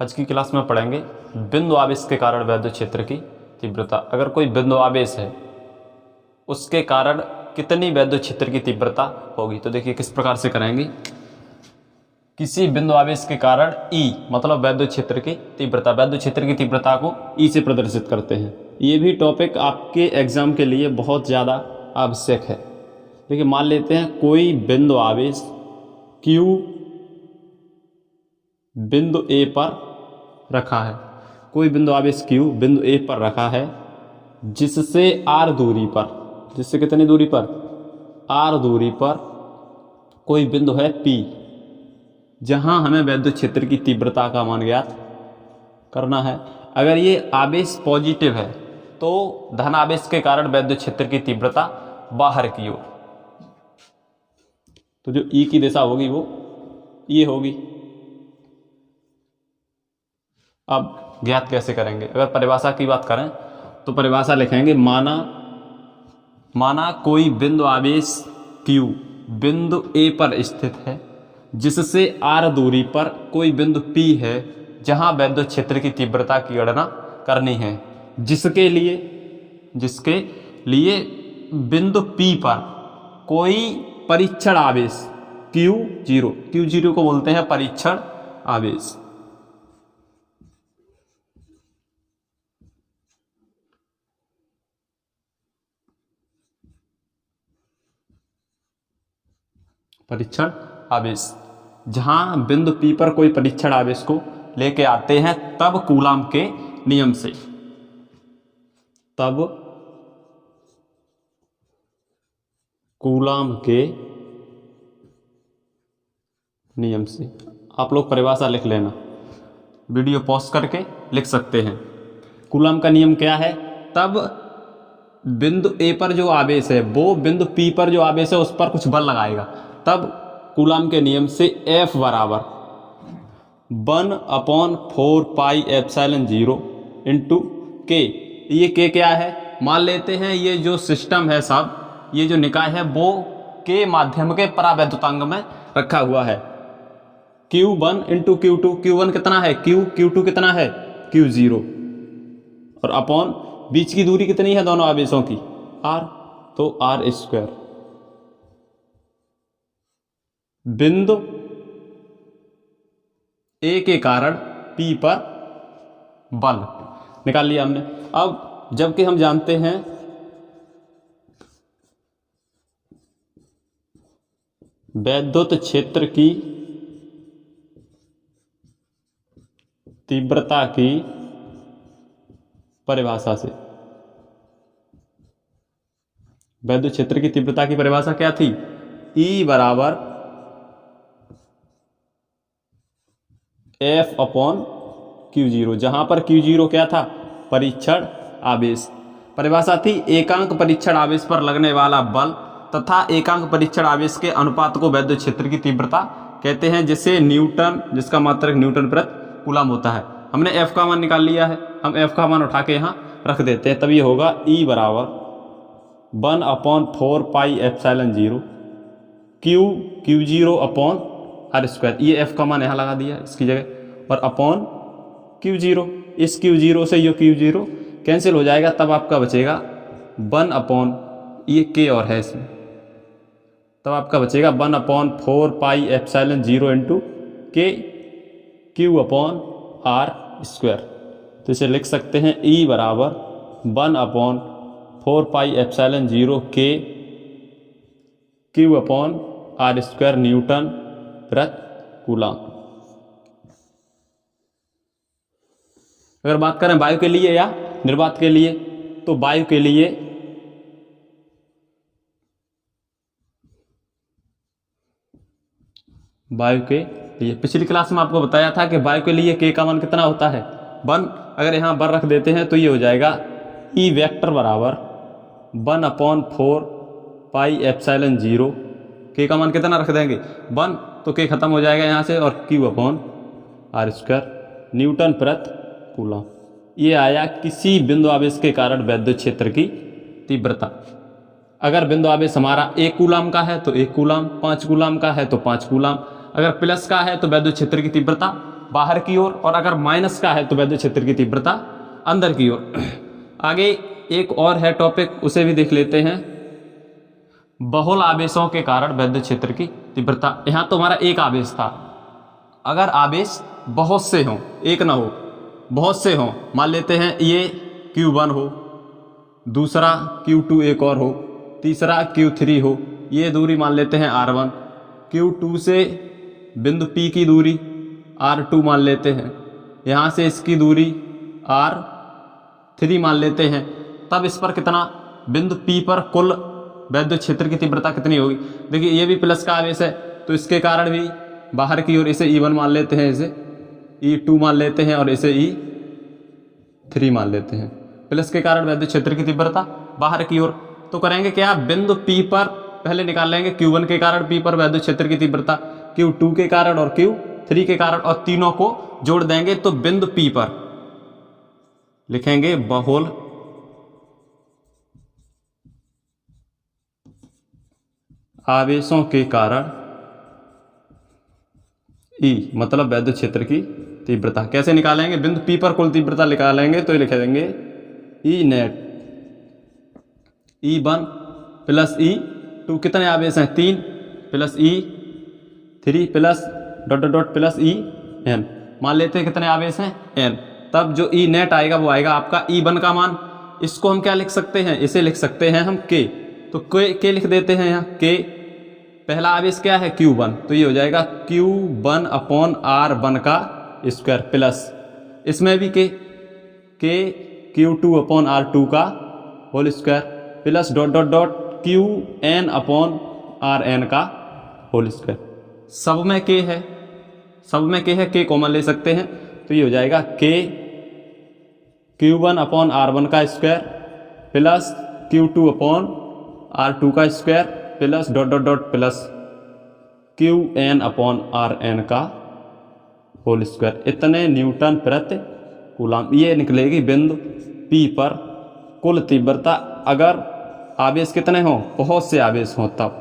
आज की क्लास में पढ़ेंगे बिंदु आवेश के कारण वैद्युत क्षेत्र की तीव्रता। अगर कोई बिंदु आवेश है उसके कारण कितनी वैद्युत क्षेत्र की तीव्रता होगी। तो देखिए किस प्रकार से करेंगे। किसी बिंदु आवेश के कारण E मतलब वैद्युत क्षेत्र की तीव्रता, वैद्युत क्षेत्र की तीव्रता को E से प्रदर्शित करते हैं। ये भी टॉपिक आपके एग्जाम के लिए बहुत ज़्यादा आवश्यक है। देखिए मान लेते हैं कोई बिंदु आवेश Q बिंदु A पर रखा है। कोई बिंदु आवेश Q बिंदु A पर रखा है जिससे R दूरी पर, जिससे कितनी दूरी पर, R दूरी पर कोई बिंदु है P, जहां हमें वैद्युत क्षेत्र की तीव्रता का मान ज्ञात करना है। अगर ये आवेश पॉजिटिव है तो धन आवेश के कारण वैद्युत क्षेत्र की तीव्रता बाहर की ओर, तो जो E की दिशा होगी वो ये होगी। अब ज्ञात कैसे करेंगे। अगर परिभाषा की बात करें तो परिभाषा लिखेंगे, माना कोई बिंदु आवेश Q बिंदु A पर स्थित है जिससे R दूरी पर कोई बिंदु P है जहां वैद्युत क्षेत्र की तीव्रता की गणना करनी है, जिसके लिए बिंदु P पर कोई परीक्षण आवेश Q0 को बोलते हैं परीक्षण आवेश। परीक्षण आवेश जहां बिंदु P पर कोई परीक्षण आवेश को लेके आते हैं, तब कूलाम के नियम से, आप लोग परिभाषा लिख लेना, वीडियो पॉज करके लिख सकते हैं। कूलाम का नियम क्या है, तब बिंदु A पर जो आवेश है वो बिंदु P पर जो आवेश है उस पर कुछ बल लगाएगा, तब कूलाम के नियम से F बराबर 1/4 पाई एप्सिलॉन 0 इंटू K। ये K क्या है, मान लेते हैं ये जो सिस्टम है सब, ये जो निकाय है वो K माध्यम के परावैद्युतांग में रखा हुआ है। Q1 इंटू Q2, Q1 कितना है Q2 कितना है Q0, और अपॉन बीच की दूरी कितनी है दोनों आवेशों की R, तो R²। बिंदु A के कारण P पर बल निकाल लिया हमने। अब जबकि हम जानते हैं वैद्युत क्षेत्र की तीव्रता की परिभाषा से, वैद्युत क्षेत्र की तीव्रता की परिभाषा क्या थी, E बराबर F/Q0, जहां पर Q0 क्या था, परीक्षण आवेश। परिभाषा थी एकांक परीक्षण आवेश पर लगने वाला बल तथा एकांक परीक्षण आवेश के अनुपात को वैद्युत क्षेत्र की तीव्रता कहते हैं, जिसे न्यूटन, जिसका मात्रक न्यूटन प्रति कूलम होता है। हमने F का मान निकाल लिया है, हम F का मान उठा के यहाँ रख देते हैं, तब ये होगा E बराबर 1/4 पाई एप्सिलॉन 0 Q0/R²। ये F का मान यहाँ लगा दिया इसकी जगह, और अपॉन Q0, इस Q0 से ये Q0 कैंसिल हो जाएगा, तब आपका बचेगा 1/, ये K और है इसमें, तब आपका बचेगा 1/4 pi epsilon 0 into K Q/R²। तो इसे लिख सकते हैं E बराबर 1/4 pi epsilon 0 K Q/R² Newton प्रति कूलम। अगर बात करें वायु के लिए या निर्वात के लिए, तो वायु के लिए पिछली क्लास में आपको बताया था कि वायु के लिए K का मान कितना होता है 1। अगर यहाँ 1 रख देते हैं तो ये हो जाएगा E वेक्टर बराबर 1/4 पाई एप्सिलॉन 0, K का मान कितना रख देंगे 1, तो K खत्म हो जाएगा यहाँ से, और Q/R² न्यूटन प्रति कूलम। ये आया किसी बिंदु आवेश के कारण वैद्युत क्षेत्र की तीव्रता। अगर बिंदु आवेश हमारा 1 कूलम का है तो 1 कूलम, 5 कूलम का है तो 5 कूलम, अगर प्लस का है तो वैद्युत क्षेत्र की तीव्रता बाहर की ओर, और अगर माइनस का है तो वैद्युत क्षेत्र की तीव्रता अंदर की ओर। आगे एक और है टॉपिक, उसे भी देख लेते हैं। बहुल आवेशों के कारण वैद्युत क्षेत्र की तीव्रता। यहाँ तो हमारा एक आवेश था, अगर आवेश बहुत से हों, एक ना हो, बहुत से हों, मान लेते हैं ये Q1 हो, दूसरा Q2 एक और हो, तीसरा Q3 हो, ये दूरी मान लेते हैं R1, Q2 से बिंदु P की दूरी R2 मान लेते हैं, यहाँ से इसकी दूरी R3 मान लेते हैं। तब इस पर कितना, बिंदु P पर कुल वैद्युत क्षेत्र की तीव्रता कितनी होगी। देखिए ये भी प्लस का आवेश है, तो इसके कारण भी बाहर की ओर इसे E1 मान लेते हैं, इसे E2 मान लेते हैं और इसे E3 मान लेते हैं। प्लस के कारण वैद्युत क्षेत्र की तीव्रता बाहर की ओर। तो करेंगे क्या, बिंदु P पर पहले निकाल लेंगे Q1 के कारण P पर वैद्युत क्षेत्र की तीव्रता, Q2 के कारण और Q3 के कारण, और तीनों को जोड़ देंगे। तो बिंदु P पर लिखेंगे बहुल आवेशों के कारण E, मतलब वैद्युत क्षेत्र की तीव्रता। कैसे निकालेंगे, बिंदु P पर कुल तीव्रता निकालेंगे तो लिख देंगे E net E1 plus E2, कितने आवेश हैं 3, plus E3 plus dot dot dot plus En, मान लेते हैं कितने आवेश हैं n। तब जो E नेट आएगा वो आएगा आपका E1 का मान। इसको हम क्या लिख सकते हैं, इसे लिख सकते हैं हम K, तो K लिख देते हैं यहाँ K। पहला आवेश क्या है Q1, तो ये हो जाएगा Q1 अपॉन R1 का स्क्वायर, प्लस इसमें भी K Q2 अपॉन R2 का whole square, plus dot dot dot Qn upon Rn का होल स्क्वायर। सब में K है, सब में K है, K कॉमन ले सकते हैं, तो ये हो जाएगा K Q1 अपॉन R1 का square plus Q2 upon R2 का square plus dot dot dot plus Qn upon Rn का होल स्क्वायर। इतने न्यूटन प्रति कूलम। ये निकलेगी बिंदु P पर कुल तीव्रता, अगर आवेश कितने हों, बहुत से आवेश हों तब।